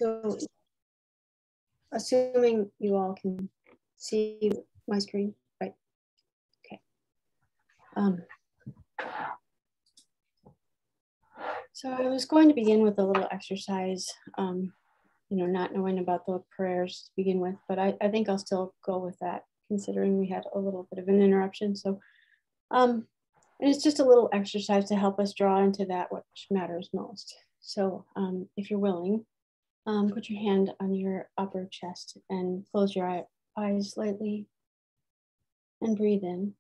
So, assuming you all can see my screen, right? Okay. So I was going to begin with a little exercise, not knowing about the prayers to begin with, but I think I'll still go with that, considering we had a little bit of an interruption. So, and it's just a little exercise to help us draw into that which matters most. So if you're willing, put your hand on your upper chest and close your eyes slightly and breathe in.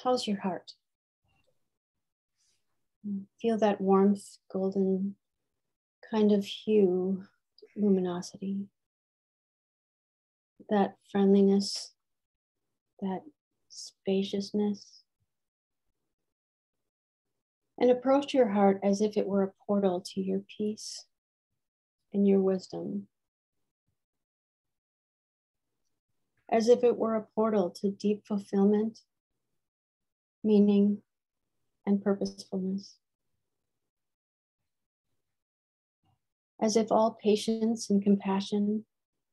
How's your heart? Feel that warmth, golden kind of hue, luminosity, that friendliness, that spaciousness. And approach your heart as if it were a portal to your peace and your wisdom. As if it were a portal to deep fulfillment, meaning, and purposefulness. As if all patience and compassion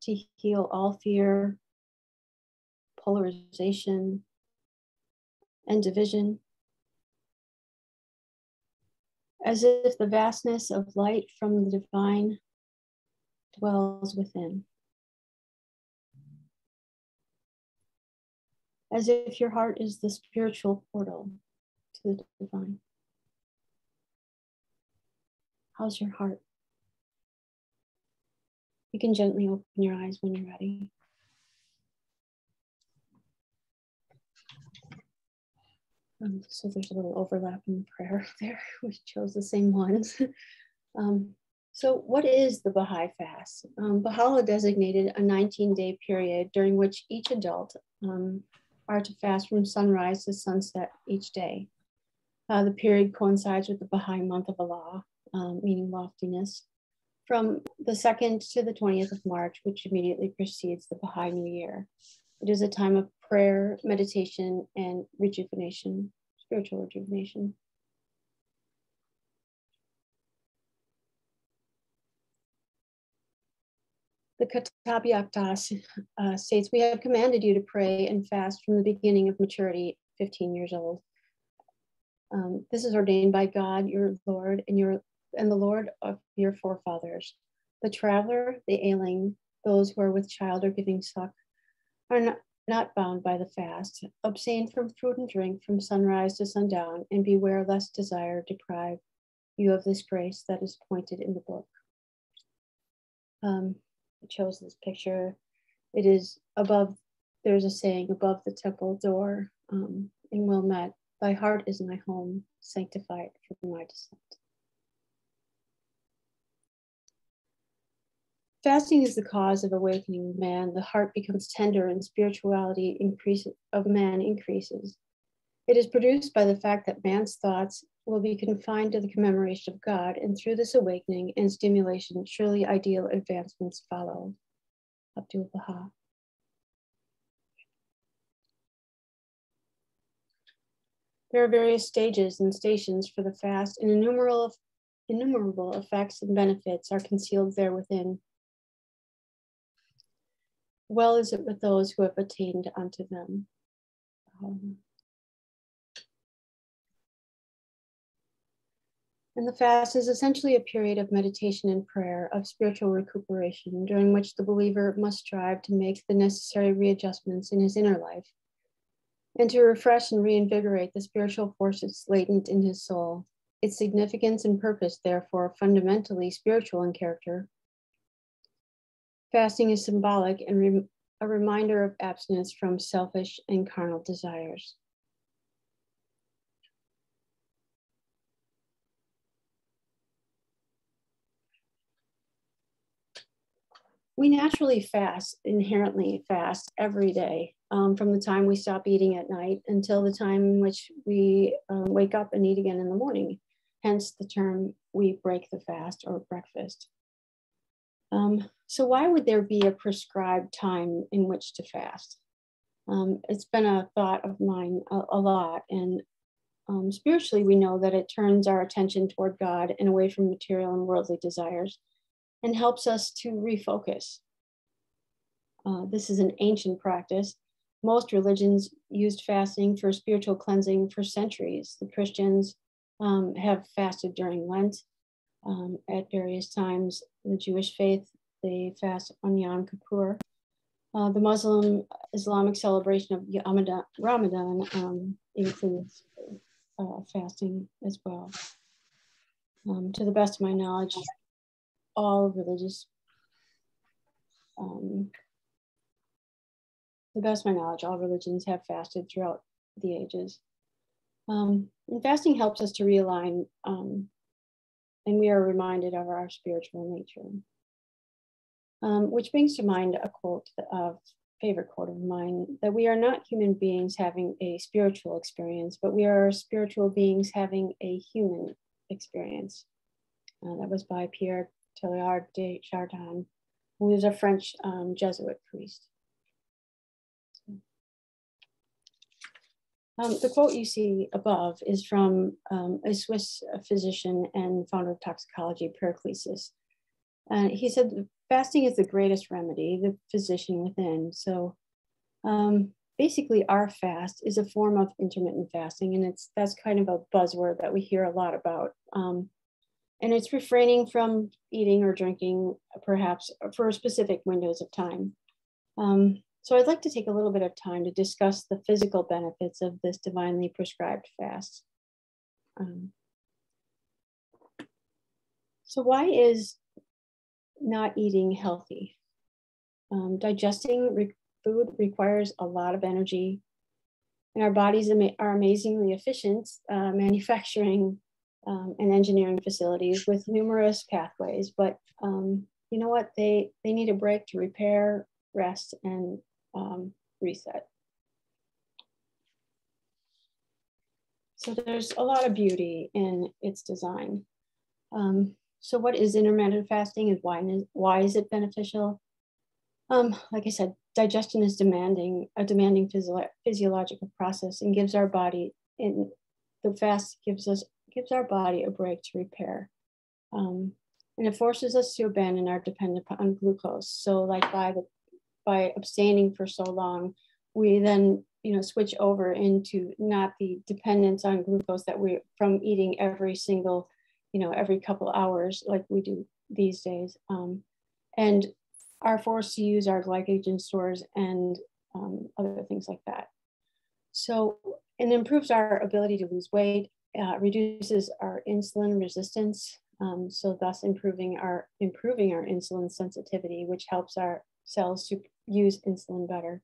to heal all fear, polarization, and division. As if the vastness of light from the divine dwells within. As if your heart is the spiritual portal to the divine. How's your heart? You can gently open your eyes when you're ready. So there's a little overlap in the prayer there. We chose the same ones. So what is the Baha'i fast? Baha'u'llah designated a 19-day period during which each adult are to fast from sunrise to sunset each day. The period coincides with the Baha'i month of Allah, meaning loftiness, from the 2nd to the 20th of March, which immediately precedes the Baha'i New Year. It is a time of prayer, meditation, and rejuvenation, spiritual rejuvenation. The Kitab Yaqtas states, we have commanded you to pray and fast from the beginning of maturity, 15 years old. This is ordained by God, your Lord, and the Lord of your forefathers. The traveler, the ailing, those who are with child or giving suck, are not bound by the fast. Abstain from food and drink from sunrise to sundown, and beware lest desire deprive you of this grace that is pointed in the book. I chose this picture. It is above, there's a saying, above the temple door in Wilmette, thy heart is my home, sanctified from my descent. Fasting is the cause of awakening man. The heart becomes tender and spirituality of man increases. It is produced by the fact that man's thoughts will be confined to the commemoration of God, and through this awakening and stimulation, surely ideal advancements follow. Abdul Baha. There are various stages and stations for the fast, and innumerable effects and benefits are concealed there within. Well is it with those who have attained unto them. And the fast is essentially a period of meditation and prayer, of spiritual recuperation, during which the believer must strive to make the necessary readjustments in his inner life, and to refresh and reinvigorate the spiritual forces latent in his soul. Its significance and purpose, therefore, fundamentally spiritual in character. Fasting is symbolic and a reminder of abstinence from selfish and carnal desires. We naturally fast, inherently fast every day, from the time we stop eating at night until the time in which we wake up and eat again in the morning. Hence the term, we break the fast or breakfast. So why would there be a prescribed time in which to fast? It's been a thought of mine a lot, and spiritually, we know that it turns our attention toward God and away from material and worldly desires and helps us to refocus. This is an ancient practice. Most religions used fasting for spiritual cleansing for centuries. The Christians have fasted during Lent at various times. The Jewish faith, they fast on Yom Kippur. The Muslim Islamic celebration of Ramadan includes fasting as well. To the best of my knowledge, all religious, all religions have fasted throughout the ages. And fasting helps us to realign, and we are reminded of our spiritual nature. Which brings to mind a quote, a favorite quote of mine, that we are not human beings having a spiritual experience, but we are spiritual beings having a human experience. That was by Pierre Teilhard de Chardin, who was a French Jesuit priest. The quote you see above is from a Swiss physician and founder of toxicology, Paracelsus. He said, fasting is the greatest remedy, the physician within. So basically our fast is a form of intermittent fasting, and that's kind of a buzzword that we hear a lot about. And it's refraining from eating or drinking, perhaps for specific windows of time. So I'd like to take a little bit of time to discuss the physical benefits of this divinely prescribed fast. So why is not eating healthy? Digesting food requires a lot of energy, and our bodies are amazingly efficient manufacturing and engineering facilities with numerous pathways, but you know what? They need a break to repair, rest, and reset. So there's a lot of beauty in its design. So what is intermittent fasting, and why is it beneficial? Like I said, digestion is a demanding physiological process, and gives our body, in the fast gives our body a break to repair. And it forces us to abandon our dependence on glucose. So like by abstaining for so long, we then switch over into not the dependence on glucose that we from eating every single every couple hours like we do these days, and are forced to use our glycogen stores and other things like that. So it improves our ability to lose weight, reduces our insulin resistance, so thus improving our insulin sensitivity, which helps our cells to use insulin better,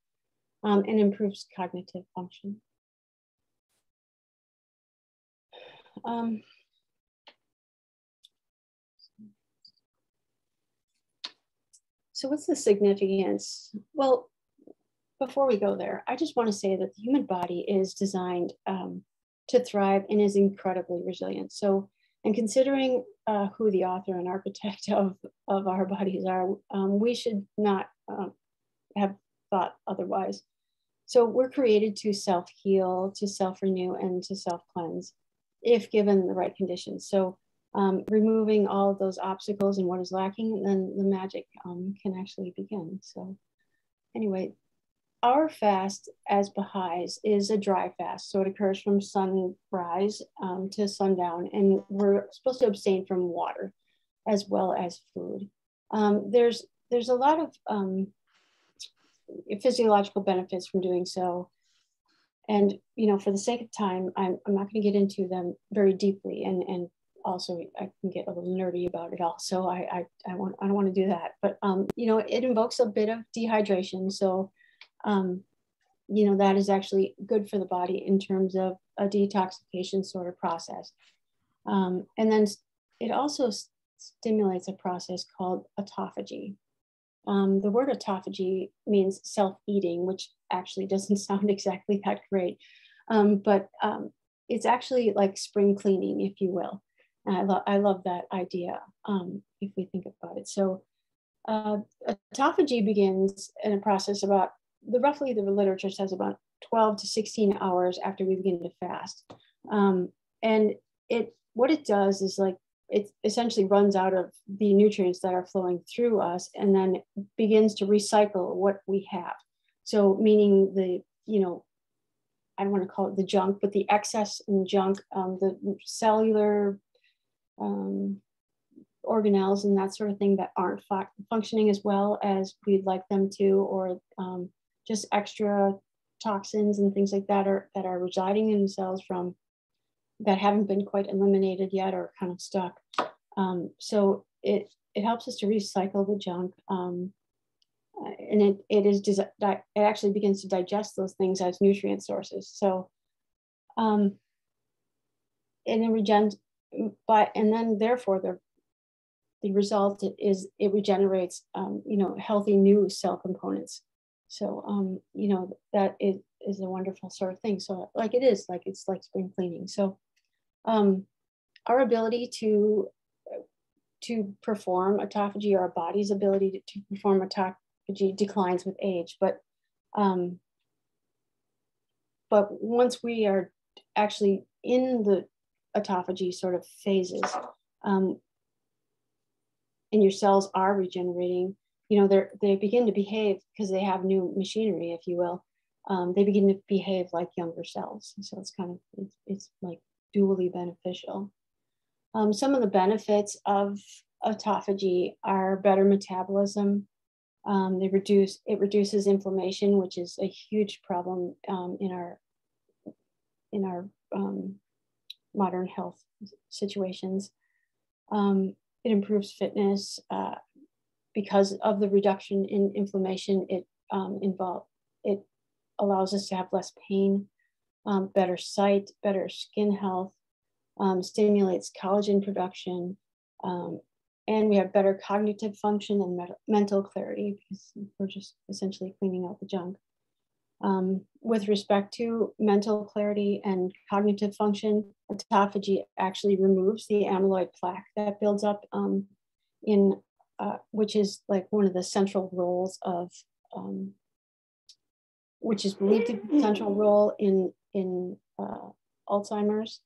and improves cognitive function. So what's the significance? Well, before we go there, I just want to say that the human body is designed to thrive and is incredibly resilient. So, and considering who the author and architect of our bodies are, we should not have thought otherwise. So we're created to self-heal, to self-renew, and to self-cleanse if given the right conditions. So removing all of those obstacles and what is lacking, then the magic can actually begin. So anyway, our fast as Baha'is is a dry fast. So it occurs from sunrise to sundown, and we're supposed to abstain from water as well as food. There's a lot of physiological benefits from doing so. And, for the sake of time, I'm not going to get into them very deeply, and also I can get a little nerdy about it also. I don't want to do that, but it invokes a bit of dehydration. So that is actually good for the body in terms of a detoxification sort of process. And then it also stimulates a process called autophagy. The word autophagy means self-eating, which actually doesn't sound exactly that great, but it's actually like spring cleaning, if you will. And I love that idea if we think about it. So autophagy begins in a process roughly the literature says about 12 to 16 hours after we begin to fast. And what it does is like, it essentially runs out of the nutrients that are flowing through us and then begins to recycle what we have. So meaning I don't want to call it the junk, but the excess and junk, the cellular organelles and that sort of thing that aren't functioning as well as we'd like them to, or just extra toxins and things like that that are residing in the cells from that haven't been quite eliminated yet or kind of stuck. So it helps us to recycle the junk, and it actually begins to digest those things as nutrient sources. So, and then therefore the result is it regenerates healthy new cell components. So that is a wonderful sort of thing. So it's like spring cleaning. So our ability to perform autophagy, or our body's ability to perform autophagy declines with age. But once we are actually in the autophagy sort of phases, and your cells are regenerating, they begin to behave, because they have new machinery, if you will. They begin to behave like younger cells. So it's like dually beneficial. Some of the benefits of autophagy are better metabolism. It reduces inflammation, which is a huge problem in our modern health situations. It improves fitness because of the reduction in inflammation. It allows us to have less pain, better sight, better skin health, stimulates collagen production, and we have better cognitive function and mental clarity, because we're just essentially cleaning out the junk. With respect to mental clarity and cognitive function, autophagy actually removes the amyloid plaque that builds up which is like one of the central roles of, which is believed to be a central role in Alzheimer's.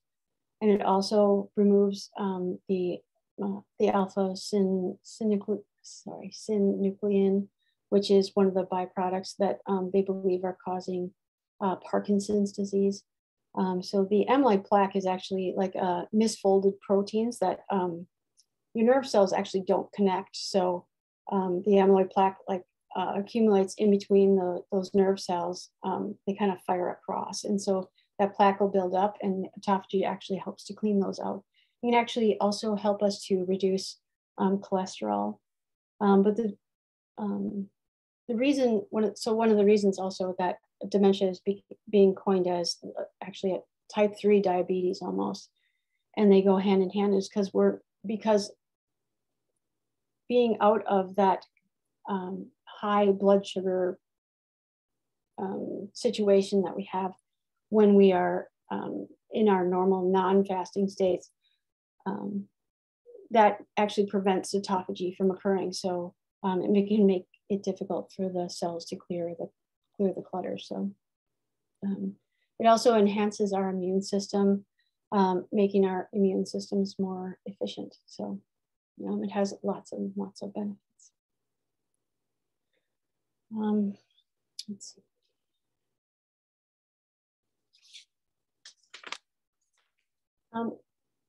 And it also removes the alpha synuclein, which is one of the byproducts that they believe are causing Parkinson's disease. So the amyloid plaque is actually like misfolded proteins that your nerve cells actually don't connect. So the amyloid plaque accumulates in between those nerve cells. They kind of fire across. And so that plaque will build up, and autophagy actually helps to clean those out. It can actually also help us to reduce cholesterol. But one of the reasons also that dementia is being coined as actually a type 3 diabetes almost, and they go hand in hand, is because being out of that high blood sugar situation that we have when we are in our normal non-fasting states, that actually prevents autophagy from occurring. So it can make it difficult for the cells to clear the clutter. So it also enhances our immune system, making our immune systems more efficient. So it has lots of benefits. Let's see.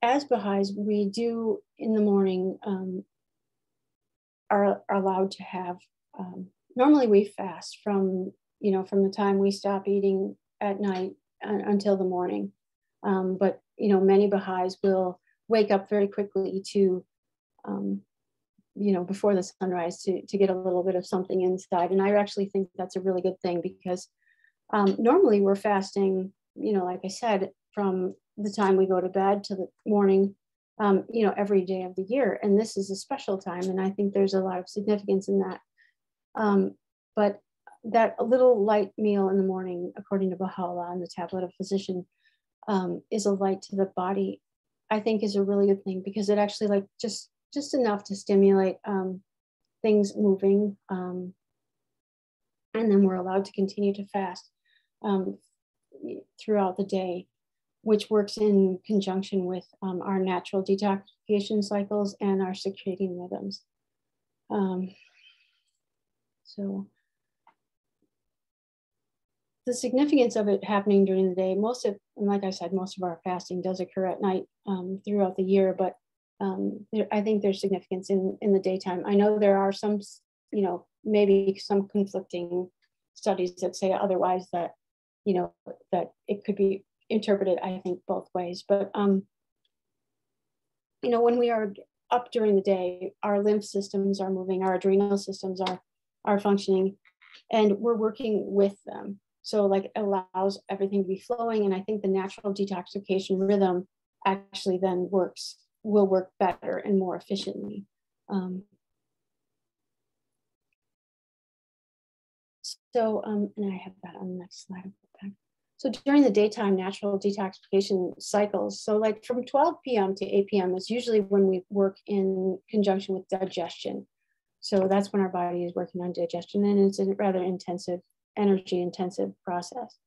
As Baha'is, we do in the morning are allowed to have. Normally, we fast from the time we stop eating at night until the morning. But many Baha'is will wake up very quickly to, before the sunrise to get a little bit of something inside. And I actually think that's a really good thing, because normally we're fasting, like I said, from the time we go to bed to the morning, every day of the year. And this is a special time. And I think there's a lot of significance in that. But that a little light meal in the morning, according to Baha'u'llah and the Tablet of Physician, is a light to the body, I think is a really good thing, because it actually just enough to stimulate things moving. And then we're allowed to continue to fast throughout the day. which works in conjunction with our natural detoxification cycles and our circadian rhythms. So the significance of it happening during the day, and like I said, most of our fasting does occur at night throughout the year, but I think there's significance in the daytime. I know there are some, maybe some conflicting studies that say otherwise, that, that it could be interpreted, I think, both ways. But, when we are up during the day, our lymph systems are moving, our adrenal systems are functioning, and we're working with them. So like, it allows everything to be flowing. And I think the natural detoxification rhythm actually then will work better and more efficiently. And I have that on the next slide. So during the daytime natural detoxification cycles, so like from 12 p.m. to 8 p.m. is usually when we work in conjunction with digestion. So that's when our body is working on digestion, and it's a rather intensive, energy intensive process.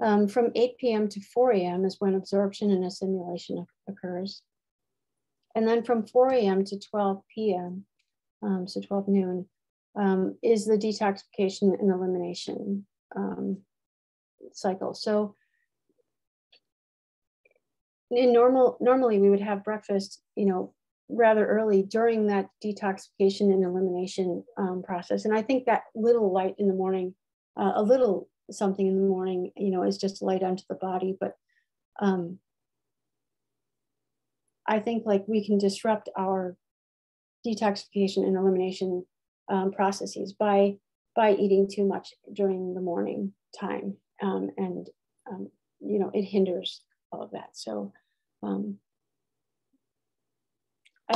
From 8 p.m. to 4 a.m. is when absorption and assimilation occurs. And then from 4 a.m. to 12 p.m., so 12 noon, is the detoxification and elimination cycle. So normally we would have breakfast, rather early during that detoxification and elimination process. And I think that little light in the morning, a little something in the morning, is just light onto the body. But I think like we can disrupt our detoxification and elimination processes by eating too much during the morning time. It hinders all of that. So I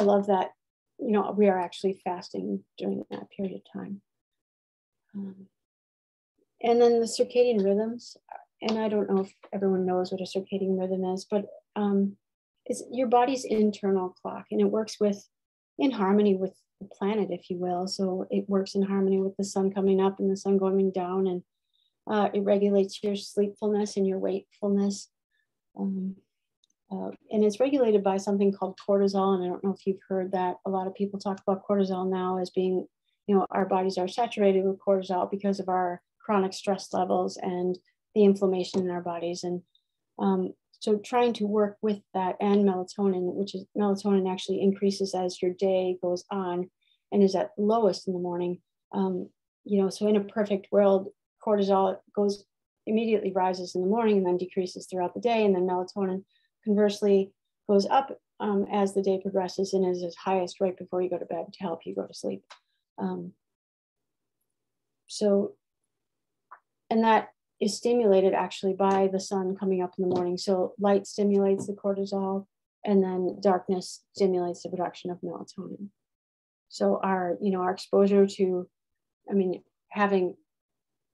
love that, we are actually fasting during that period of time. And then the circadian rhythms, and I don't know if everyone knows what a circadian rhythm is, but it's your body's internal clock, and it works in harmony with the planet, if you will. So it works in harmony with the sun coming up and the sun going down, and it regulates your sleepfulness and your wakefulness. And it's regulated by something called cortisol. And I don't know if you've heard that. A lot of people talk about cortisol now as being, our bodies are saturated with cortisol because of our chronic stress levels and the inflammation in our bodies. And so trying to work with that, and melatonin, melatonin actually increases as your day goes on and is at lowest in the morning. So in a perfect world, cortisol immediately rises in the morning and then decreases throughout the day. And then melatonin conversely goes up as the day progresses and is its highest right before you go to bed to help you go to sleep. And that is stimulated actually by the sun coming up in the morning. So light stimulates the cortisol, and then darkness stimulates the production of melatonin. So our exposure to,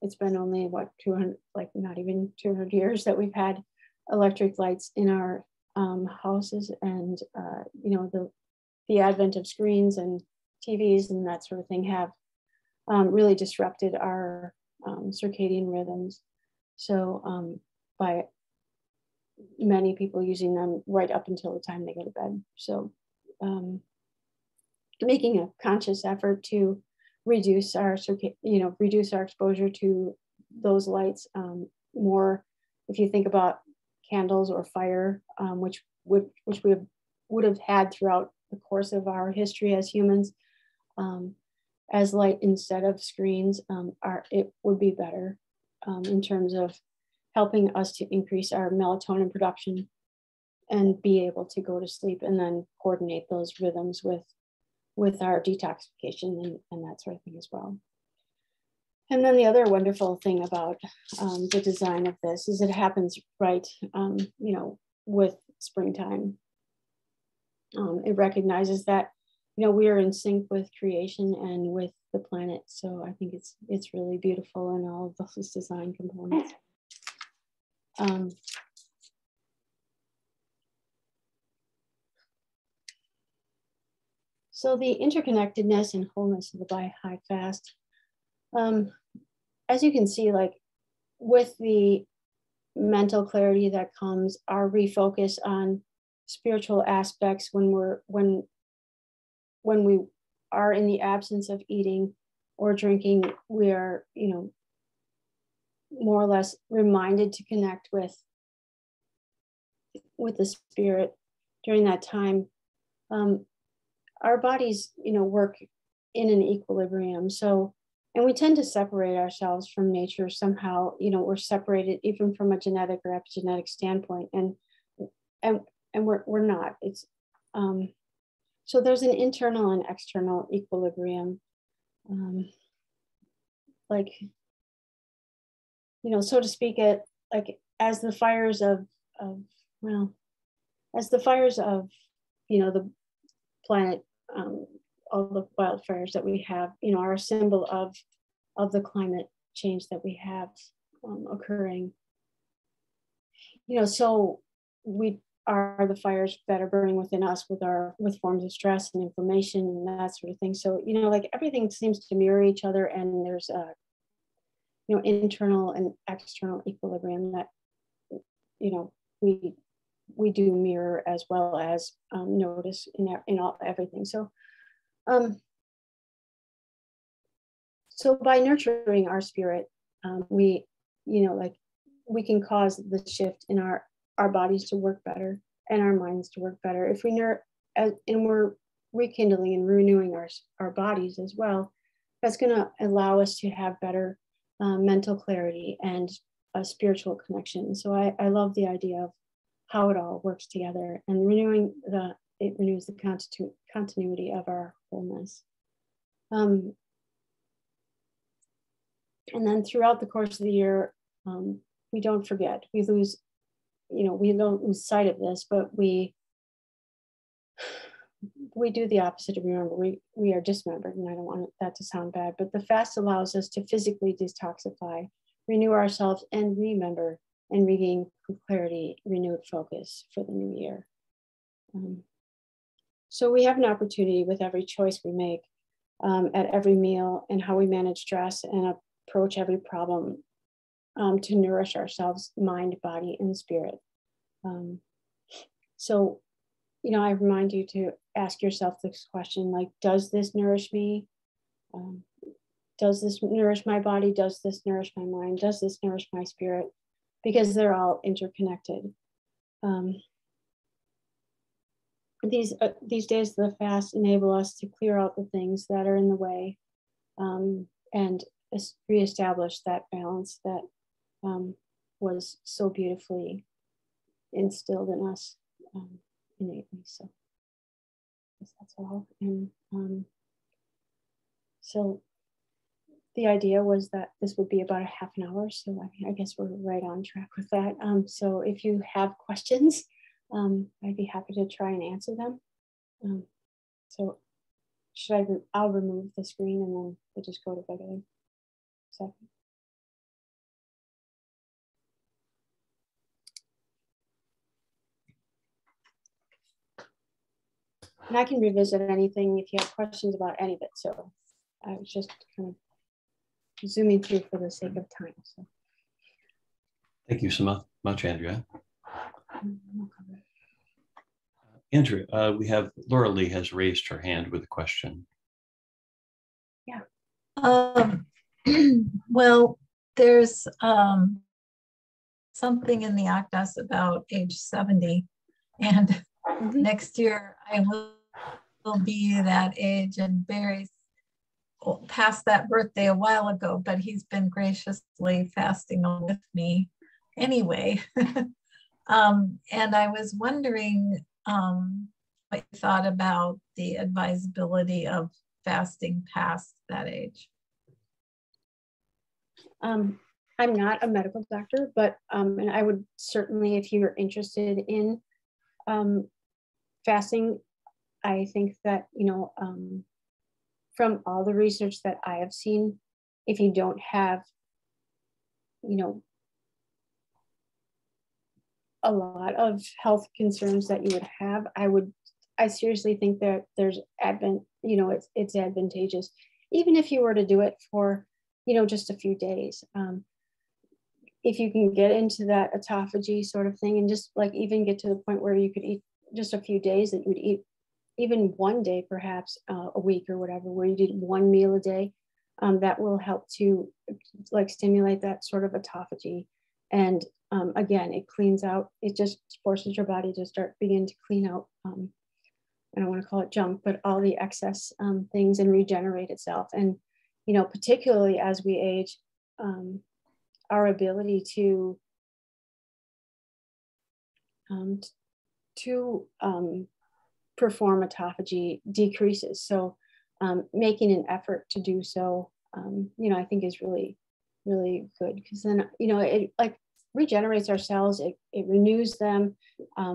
it's been only 200, not even 200 years that we've had electric lights in our houses, and the advent of screens and TVs and that sort of thing have really disrupted our circadian rhythms. So by many people using them right up until the time they go to bed. So making a conscious effort to reduce our exposure to those lights more. If you think about candles or fire, which we would have had throughout the course of our history as humans, as light instead of screens, it would be better in terms of helping us to increase our melatonin production and be able to go to sleep, and then coordinate those rhythms with our detoxification and that sort of thing as well. And then the other wonderful thing about the design of this is it happens right, with springtime. It recognizes that, we are in sync with creation and with the planet. So I think it's really beautiful in all of those design components. So the interconnectedness and wholeness of the Baha'i fast, as you can see, with the mental clarity that comes, our refocus on spiritual aspects when we are in the absence of eating or drinking, we are, more or less reminded to connect with the spirit during that time. Our bodies, work in an equilibrium. So, and we tend to separate ourselves from nature somehow. We're separated even from a genetic or epigenetic standpoint, and we're not. It's so there's an internal and external equilibrium, so to speak. As the fires of the planet, all the wildfires that we have, are a symbol of the climate change that we have occurring. So we are the fires that are burning within us with forms of stress and inflammation and that sort of thing. So, everything seems to mirror each other, and there's a, internal and external equilibrium that, we do mirror as well as notice in everything. So, so by nurturing our spirit, we can cause the shift in our bodies to work better and our minds to work better. If and we're rekindling and renewing our bodies as well, that's going to allow us to have better mental clarity and a spiritual connection. So I love the idea of how it all works together, and it renews the continuity of our wholeness. And then throughout the course of the year, we don't forget, we don't lose sight of this, but we do the opposite of remember. We are dismembered, and I don't want that to sound bad, but the fast allows us to physically detoxify, renew ourselves, and remember and regain clarity, renewed focus for the new year. So we have an opportunity with every choice we make, at every meal, and how we manage stress and approach every problem, to nourish ourselves, mind, body, and spirit. So, I remind you to ask yourself this question, does this nourish me? Does this nourish my body? Does this nourish my mind? Does this nourish my spirit? Because they're all interconnected. These days of the fast enable us to clear out the things that are in the way, and reestablish that balance that was so beautifully instilled in us innately. So I guess that's all. And so the idea was that this would be about a half an hour. So I guess we're right on track with that. So if you have questions, I'd be happy to try and answer them. So I'll remove the screen and then we'll just go to regular second. And I can revisit anything if you have questions about any of it. So I was just kind of zooming through for the sake of time. So. Thank you so much, Andrea. Andrea, we have Laura Lee has raised her hand with a question. Yeah. Well, there's something in the Akdas about age 70, and next year I will be that age, and Barry's passed that birthday a while ago, but he's been graciously fasting with me anyway. And I was wondering what you thought about the advisability of fasting past that age. I'm not a medical doctor, but and I would certainly, if you're interested in fasting, I think that, from all the research that I have seen, if you don't have, a lot of health concerns that you would have, I seriously think that there's it's advantageous, even if you were to do it for, just a few days. if you can get into that autophagy sort of thing, and just like even get to the point where you could eat just a few days, that you would eat even one day, perhaps a week or whatever, where you did one meal a day, that will help to like stimulate that sort of autophagy. And again, it cleans out, it just forces your body to begin to clean out, I don't want to call it junk, but all the excess things, and regenerate itself. And, you know, particularly as we age, our ability to perform autophagy decreases. So making an effort to do so, you know, I think is really, really good, because then, you know, it like regenerates our cells, it renews them.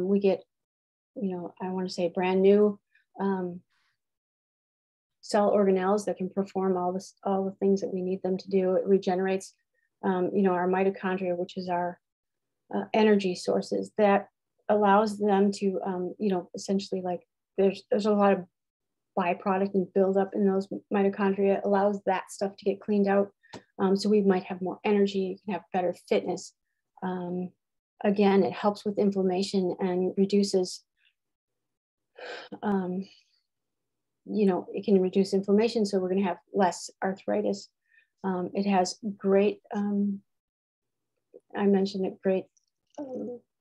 We get, you know, I want to say brand new cell organelles that can perform all the things that we need them to do. It regenerates, you know, our mitochondria, which is our energy sources, that allows them to, you know, essentially, like there's a lot of byproduct and buildup in those mitochondria, allows that stuff to get cleaned out. So we might have more energy, you can have better fitness. Again, it helps with inflammation and reduces, you know, it can reduce inflammation. So we're going to have less arthritis. It has great, I mentioned it, great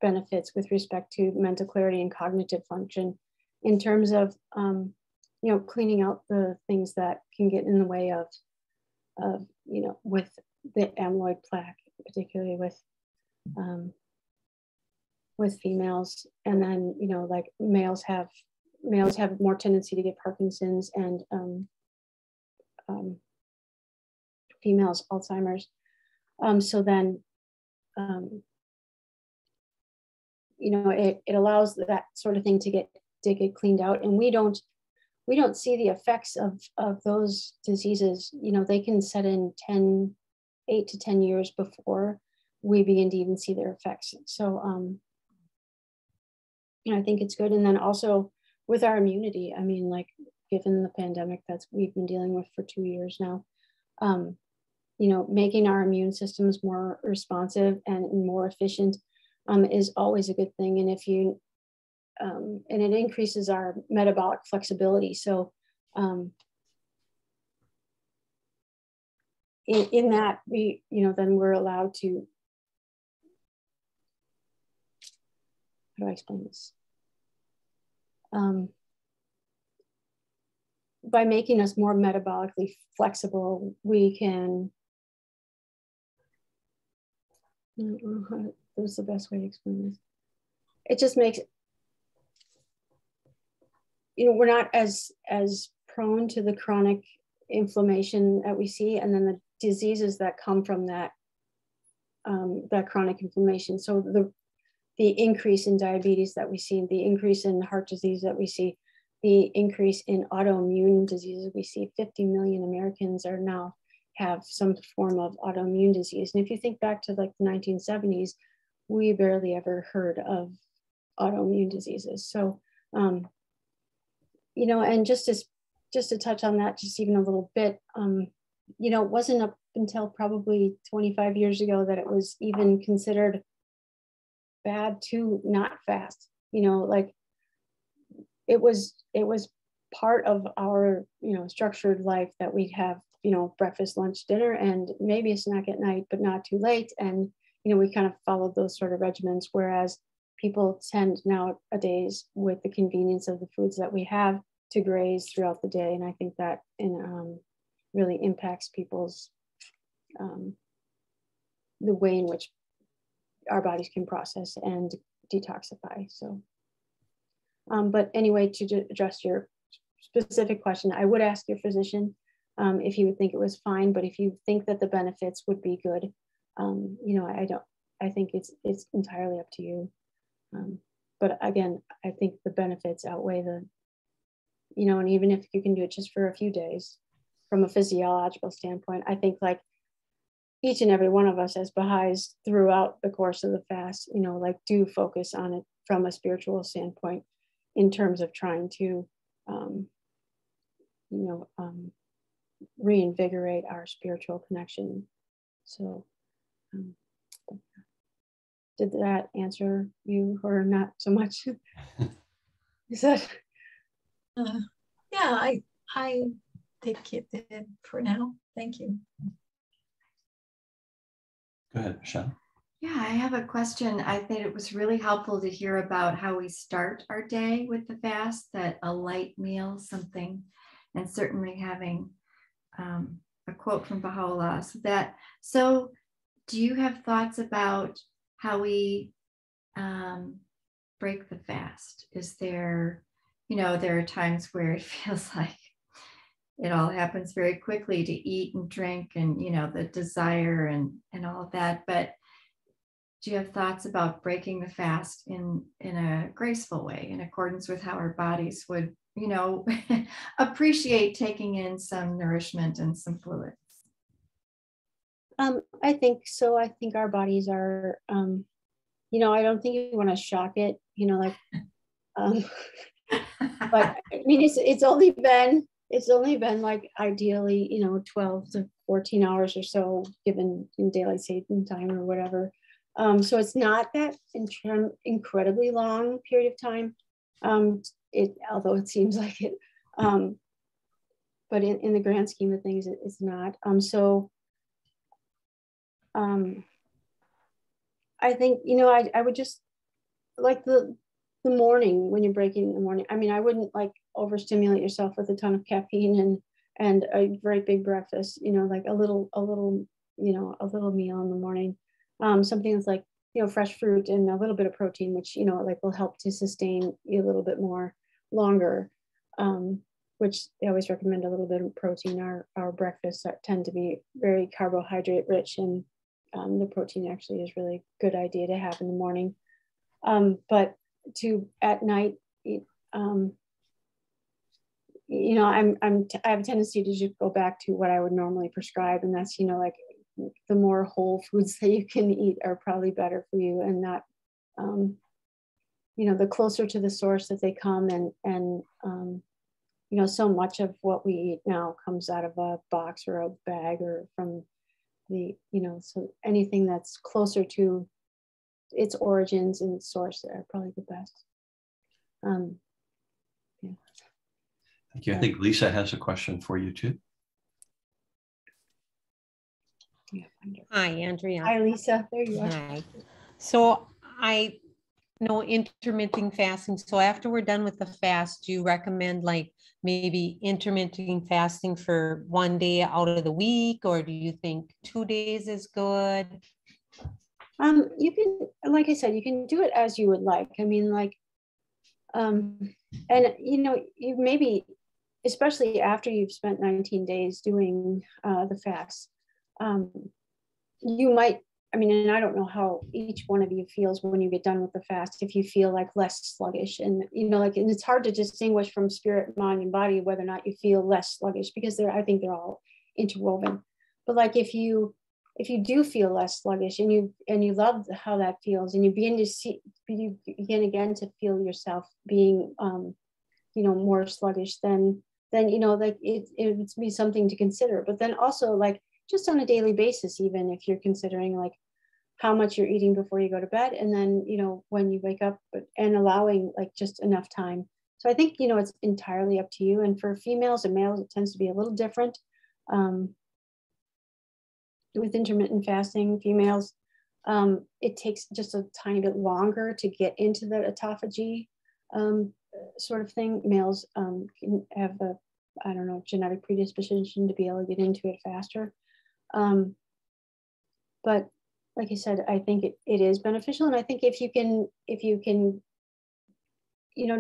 benefits with respect to mental clarity and cognitive function, in terms of, you know, cleaning out the things that can get in the way of, you know, with the amyloid plaque, particularly with females. And then, you know, like males have more tendency to get Parkinson's, and females Alzheimer's. So then, you know, it allows that sort of thing to get cleaned out, and we don't see the effects of those diseases. You know, they can set in 8 to 10 years before we begin to even see their effects. So, you know, I think it's good. And then also with our immunity, I mean, like given the pandemic we've been dealing with for 2 years now, you know, making our immune systems more responsive and more efficient is always a good thing. And if you, and it increases our metabolic flexibility. So in that, we, you know, then we're allowed to, how do I explain this? By making us more metabolically flexible, we can, I don't know how, what's the best way to explain this? It just makes, you know, we're not as prone to the chronic inflammation that we see, and then the diseases that come from that chronic inflammation. So the increase in diabetes that we see, the increase in heart disease that we see, the increase in autoimmune diseases we see. 50 million Americans are now have some form of autoimmune disease. And if you think back to like the 1970s, we barely ever heard of autoimmune diseases. So, you know, and just to touch on that, just even a little bit, you know, it wasn't up until probably 25 years ago that it was even considered bad to not fast. You know, like it was part of our, you know, structured life that we'd have, you know, breakfast, lunch, dinner, and maybe a snack at night, but not too late. And, you know, we kind of followed those sort of regimens, whereas people tend nowadays, with the convenience of the foods that we have, to graze throughout the day. And I think that really impacts people's, the way in which our bodies can process and detoxify. So, but anyway, to address your specific question, I would ask your physician if you would think it was fine, but if you think that the benefits would be good, you know, I think it's entirely up to you. But again, I think the benefits outweigh the, you know, and even if you can do it just for a few days from a physiological standpoint, I think like each and every one of us as Baha'is throughout the course of the fast, you know, like do focus on it from a spiritual standpoint in terms of trying to, you know, reinvigorate our spiritual connection. So did that answer you or not so much? Is that? Yeah, I think it did for now. Thank you. Go ahead, Michelle. Yeah, I have a question. I think it was really helpful to hear about how we start our day with the fast, that a light meal, something, and certainly having a quote from Baha'u'llah. So do you have thoughts about how we break the fast? Is there, there are times where it feels like it all happens very quickly to eat and drink and, the desire and all of that. But do you have thoughts about breaking the fast in a graceful way, in accordance with how our bodies would, appreciate taking in some nourishment and some fluids? I think so. I think our bodies are, I don't think you want to shock it, but I mean, it's only been like ideally, 12 to 14 hours or so, given in daylight saving time or whatever. So it's not that incredibly long period of time, although it seems like it, but in the grand scheme of things, it's not. I think, I would just like the morning, when you're breaking in the morning. I mean, I wouldn't like overstimulate yourself with a ton of caffeine and a very big breakfast, like a little meal in the morning. Something that's like, fresh fruit and a little bit of protein, which, like will help to sustain you a little bit more longer, which they always recommend a little bit of protein. Our breakfasts tend to be very carbohydrate rich, and the protein actually is really a good idea to have in the morning. But at night, I have a tendency to just go back to what I would normally prescribe, and that's, like the more whole foods that you can eat are probably better for you, and not, the closer to the source that they come, and so much of what we eat now comes out of a box or a bag or from the, so anything that's closer to its origins and its source are probably the best. Yeah. Thank you. I think Lisa has a question for you too. Yeah. Hi, Andrea. Hi, Lisa. There you are. Hi. So I know intermittent fasting. So after we're done with the fast, do you recommend like maybe intermittent fasting for one day out of the week, or do you think 2 days is good? You can, like I said, you can do it as you would like. I mean, like, and you maybe, especially after you've spent 19 days doing the fast, you might, I mean, and I don't know how each one of you feels when you get done with the fast, if you feel like less sluggish, and, and it's hard to distinguish from spirit, mind, and body, whether or not you feel less sluggish, because I think they're all interwoven. But like, if you do feel less sluggish and you love how that feels, and you begin again to feel yourself being, more sluggish, then, like it would be something to consider. But then also, like, just on a daily basis, even if you're considering like how much you're eating before you go to bed, and then, when you wake up, and allowing like just enough time. So I think, it's entirely up to you. And for females and males, it tends to be a little different. With intermittent fasting, females, it takes just a tiny bit longer to get into the autophagy sort of thing. Males can have genetic predisposition to be able to get into it faster. But like I said, I think it is beneficial. And I think if you can,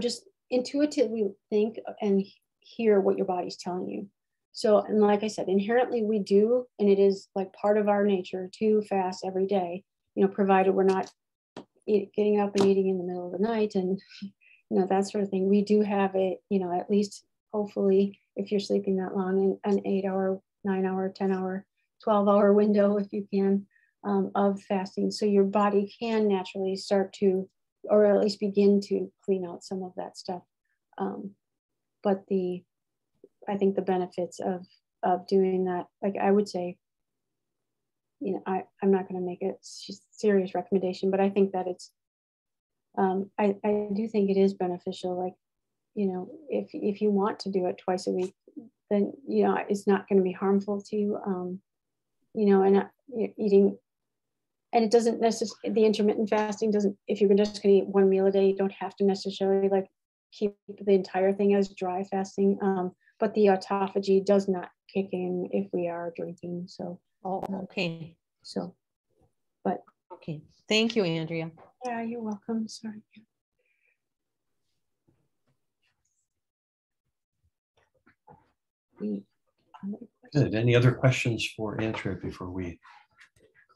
just intuitively think and hear what your body's telling you. So, and like I said, inherently we do, and it is like part of our nature to fast every day, provided we're not getting up and eating in the middle of the night and, that sort of thing. We do have at least, hopefully, if you're sleeping that long, an 8-hour, 9-hour, 10-hour, 12-hour window, if you can, of fasting. So your body can naturally start to, or at least begin to clean out some of that stuff. But I think the benefits of doing that, like I would say, I'm not going to make it serious recommendation, but I think that it's, I do think it is beneficial. Like, you know, if you want to do it twice a week, then, you know, it's not going to be harmful to you, you know, and eating, and it doesn't necessarily, the intermittent fasting doesn't, if you're just going to eat one meal a day, you don't have to necessarily like keep the entire thing as dry fasting. But the autophagy does not kick in if we are drinking. So, Oh, okay. so, but. Okay. Thank you, Andrea. Yeah, you're welcome. Sorry. Good. Any other questions for Andrea before we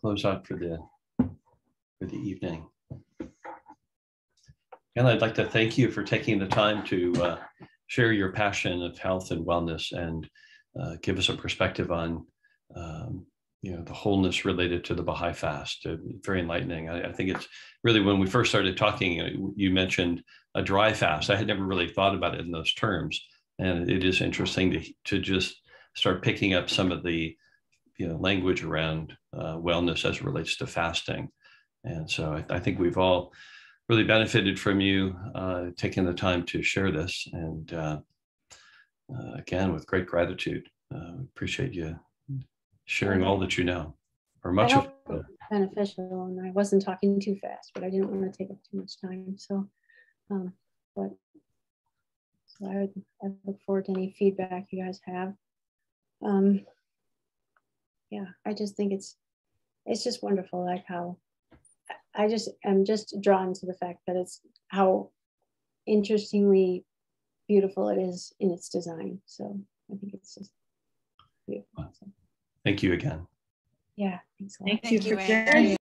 close out for the evening? And I'd like to thank you for taking the time to share your passion of health and wellness and give us a perspective on you know, the wholeness related to the Baha'i fast. Very enlightening. I think it's really, when we first started talking, you mentioned a dry fast. I had never really thought about it in those terms. And it is interesting to just start picking up some of the, you know, language around wellness as it relates to fasting. And so I think we've all really benefited from you taking the time to share this. And again, with great gratitude, appreciate you sharing all that you know, or much of it. Beneficial, and I wasn't talking too fast, but I didn't want to take up too much time. So, but so I look forward to any feedback you guys have. Yeah, I just think it's just wonderful, like how I'm just drawn to the fact that it's how interestingly beautiful it is in its design. So I think it's just beautiful. So. Thank you again. Yeah, thanks a lot. Thank you for sharing.